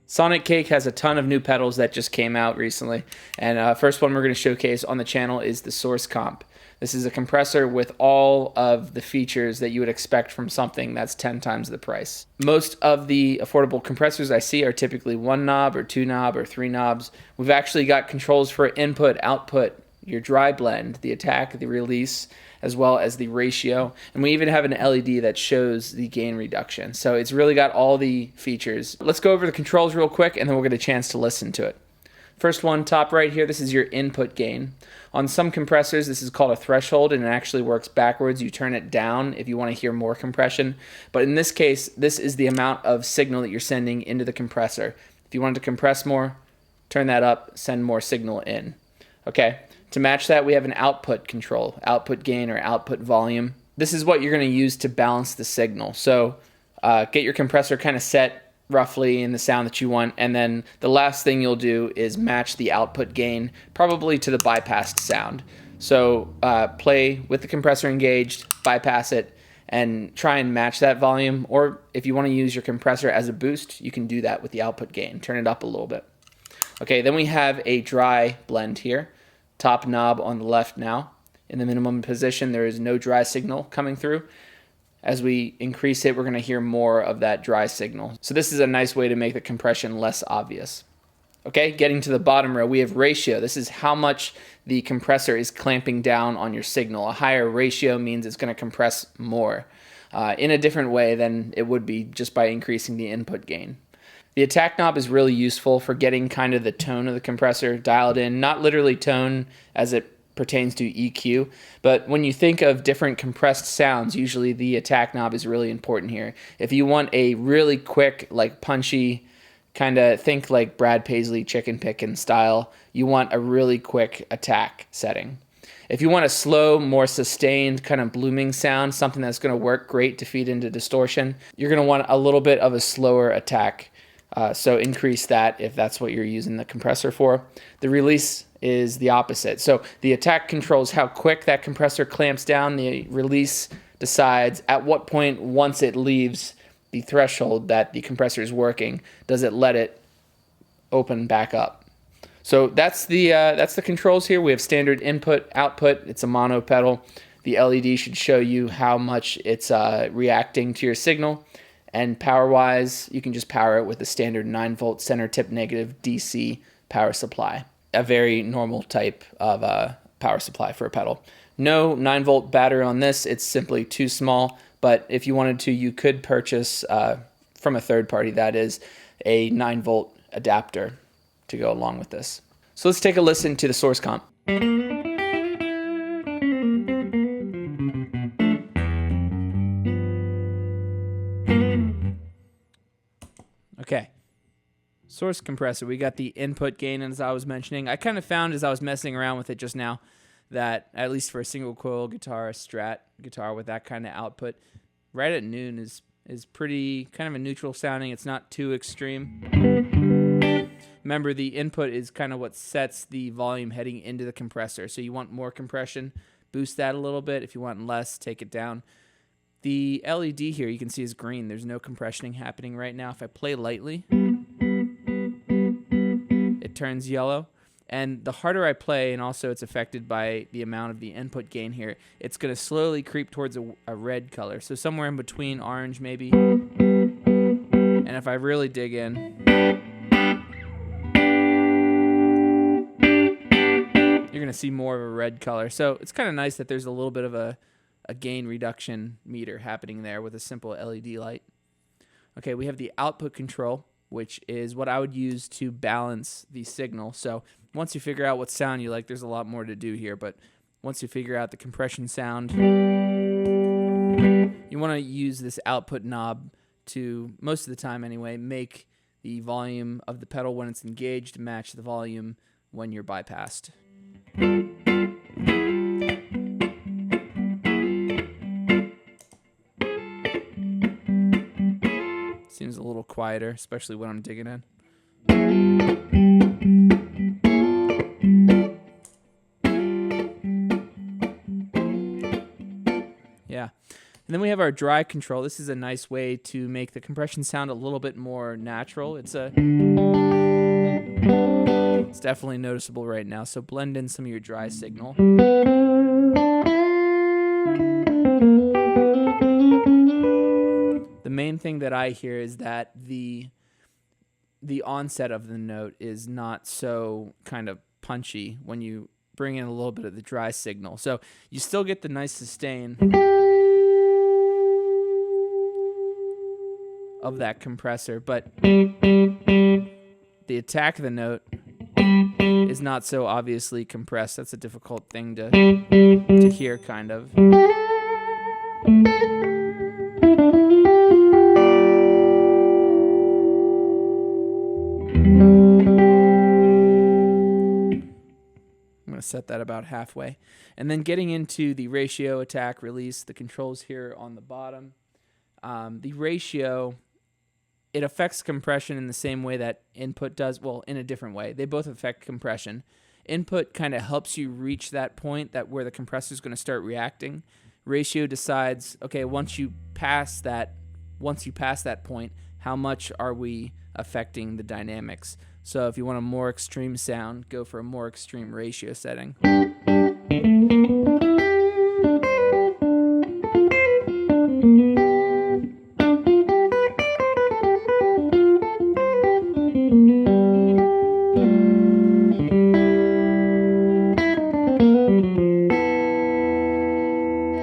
Sonicake has a ton of new pedals that just came out recently, and first one we're going to showcase on the channel is the Source Comp. This is a compressor with all of the features that you would expect from something that's 10 times the price. Most of the affordable compressors I see are typically 1 knob or 2 knob or 3 knobs. We've actually got controls for input, output, your dry blend, the attack, the release, as well as the ratio. And we even have an LED that shows the gain reduction. So it's really got all the features. Let's go over the controls real quick and then we'll get a chance to listen to it. First one, top right here, this is your input gain. On some compressors, this is called a threshold, and it actually works backwards. You turn it down if you want to hear more compression. But in this case, this is the amount of signal that you're sending into the compressor. If you want to compress more, turn that up, send more signal in. Okay, to match that, we have an output control, output gain or output volume. This is what you're going to use to balance the signal. So get your compressor kind of set roughly in the sound that you want, and then the last thing you'll do is match the output gain probably to the bypassed sound. So play with the compressor engaged, bypass it, and try and match that volume, or if you want to use your compressor as a boost, you can do that with the output gain. Turn it up a little bit. Okay, then we have a dry blend here. Top knob on the left now. In the minimum position, there is no dry signal coming through. As we increase it, we're going to hear more of that dry signal. So this is a nice way to make the compression less obvious. Okay, getting to the bottom row, we have ratio. This is how much the compressor is clamping down on your signal. A higher ratio means it's going to compress more in a different way than it would be just by increasing the input gain. The attack knob is really useful for getting kind of the tone of the compressor dialed in, not literally tone as it pertains to EQ, but when you think of different compressed sounds, usually the attack knob is really important here. If you want a really quick, like punchy, kind of think like Brad Paisley chicken pickin' style, you want a really quick attack setting. If you want a slow, more sustained kind of blooming sound, something that's going to work great to feed into distortion, you're going to want a little bit of a slower attack. So increase that if that's what you're using the compressor for. The release is the opposite. So the attack controls how quick that compressor clamps down. The release decides at what point, once it leaves the threshold that the compressor is working, does it let it open back up. So that's the controls here. We have standard input, output. It's a mono pedal. The LED should show you how much it's reacting to your signal. And power-wise, you can just power it with a standard 9-volt center tip negative DC power supply. A very normal type of power supply for a pedal. No 9-volt battery on this. It's simply too small. But if you wanted to, you could purchase from a third party, that is, a 9-volt adapter to go along with this. So let's take a listen to the Source Comp. Okay, Source compressor. We got the input gain, as I was mentioning. I kind of found as I was messing around with it just now that at least for a single coil guitar, a Strat guitar with that kind of output, right at noon is pretty kind of a neutral sounding. It's not too extreme. Remember, the input is kind of what sets the volume heading into the compressor. So you want more compression, boost that a little bit. If you want less, take it down. The LED here, you can see, is green. There's no compressioning happening right now. If I play lightly, it turns yellow. And the harder I play, and also it's affected by the amount of the input gain here, it's going to slowly creep towards a red color. So somewhere in between orange maybe. And if I really dig in, you're going to see more of a red color. So it's kind of nice that there's a little bit of a gain reduction meter happening there with a simple LED light. Okay, we have the output control, which is what I would use to balance the signal. So once you figure out what sound you like, there's a lot more to do here, but once you figure out the compression sound, you want to use this output knob to, most of the time anyway, make the volume of the pedal when it's engaged match the volume when you're bypassed. Seems a little quieter, especially when I'm digging in. Yeah. And then we have our dry control. This is a nice way to make the compression sound a little bit more natural. It's definitely noticeable right now. So blend in some of your dry signal. The main thing that I hear is that the onset of the note is not so kind of punchy when you bring in a little bit of the dry signal. So you still get the nice sustain of that compressor, but the attack of the note is not so obviously compressed. That's a difficult thing to hear, kind of. I'm going to set that about halfway. And then getting into the ratio, attack, release, the controls here on the bottom. The ratio, it affects compression in the same way that input does. Well, in a different way. They both affect compression. Input kind of helps you reach that point where the compressor is going to start reacting. Ratio decides, okay, once you pass that point, how much are we affecting the dynamics? So if you want a more extreme sound, go for a more extreme ratio setting.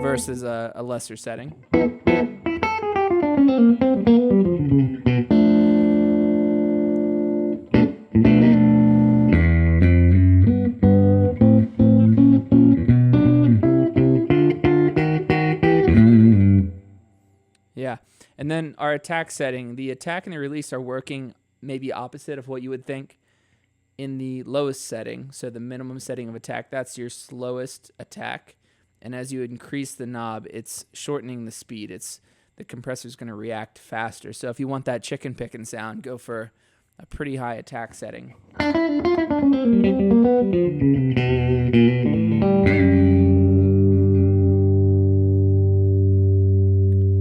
Versus a lesser setting. Yeah, and then our attack setting, the attack and the release are working maybe opposite of what you would think. In the lowest setting, so the minimum setting of attack, that's your slowest attack. And as you increase the knob, it's shortening the speed. The compressor's going to react faster. So if you want that chicken picking sound, go for a pretty high attack setting.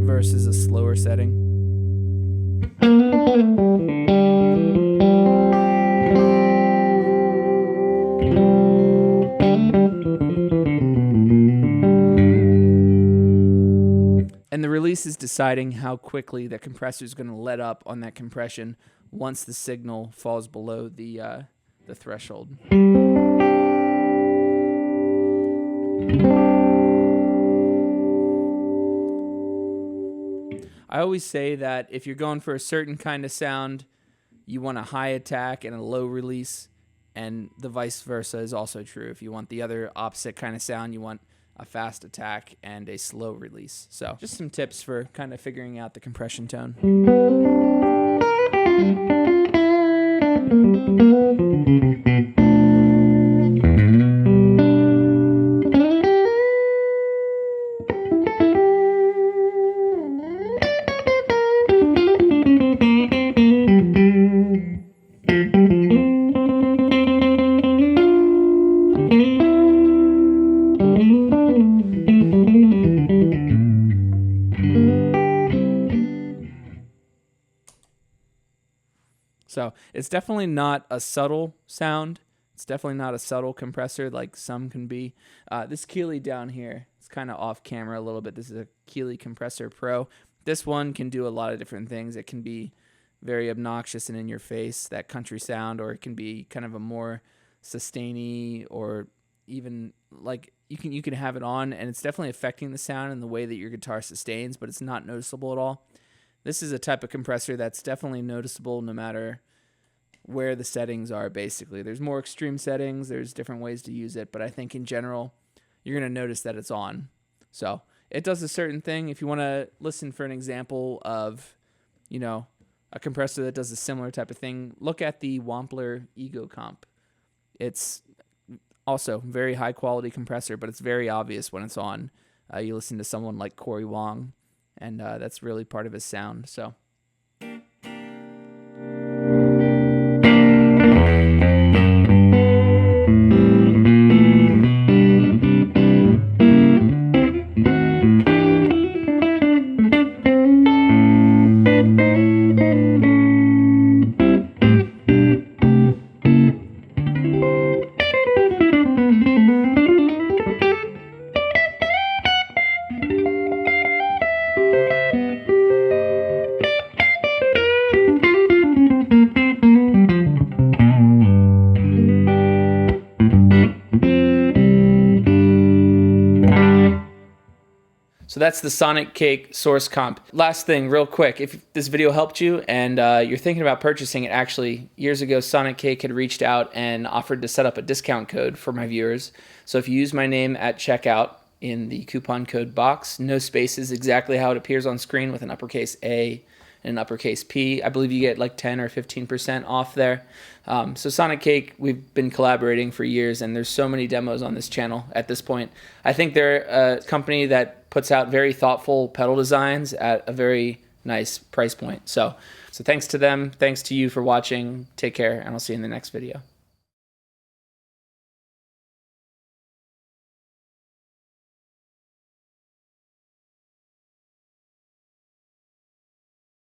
Versus a slower setting. And the release is deciding how quickly the compressor is going to let up on that compression once the signal falls below the threshold. I always say that if you're going for a certain kind of sound, you want a high attack and a low release, and the vice versa is also true. If you want the other opposite kind of sound, you want a fast attack and a slow release. So just some tips for kind of figuring out the compression tone. So it's definitely not a subtle sound. It's definitely not a subtle compressor like some can be. This Keeley down here, it's kind of off camera a little bit. This is a Keeley Compressor Pro. This one can do a lot of different things. It can be very obnoxious and in your face, that country sound, or it can be kind of a more sustainy, or even like you can have it on and it's definitely affecting the sound and the way that your guitar sustains, but it's not noticeable at all. This is a type of compressor that's definitely noticeable no matter where the settings are, basically. There's more extreme settings, there's different ways to use it, but I think in general, you're going to notice that it's on. So it does a certain thing. If you want to listen for an example of, a compressor that does a similar type of thing, look at the Wampler Ego Comp. It's also very high quality compressor, but it's very obvious when it's on. You listen to someone like Corey Wong, and that's really part of his sound. So So that's the Sonicake Source Comp. Last thing, real quick, if this video helped you and you're thinking about purchasing it, actually, years ago, Sonicake had reached out and offered to set up a discount code for my viewers. So if you use my name at checkout in the coupon code box, no spaces, exactly how it appears on screen with an uppercase A and an uppercase P, I believe you get like 10 or 15% off there. So Sonicake, we've been collaborating for years, and there's so many demos on this channel at this point. I think they're a company that puts out very thoughtful pedal designs at a very nice price point. So thanks to them, thanks to you for watching. Take care, and I'll see you in the next video.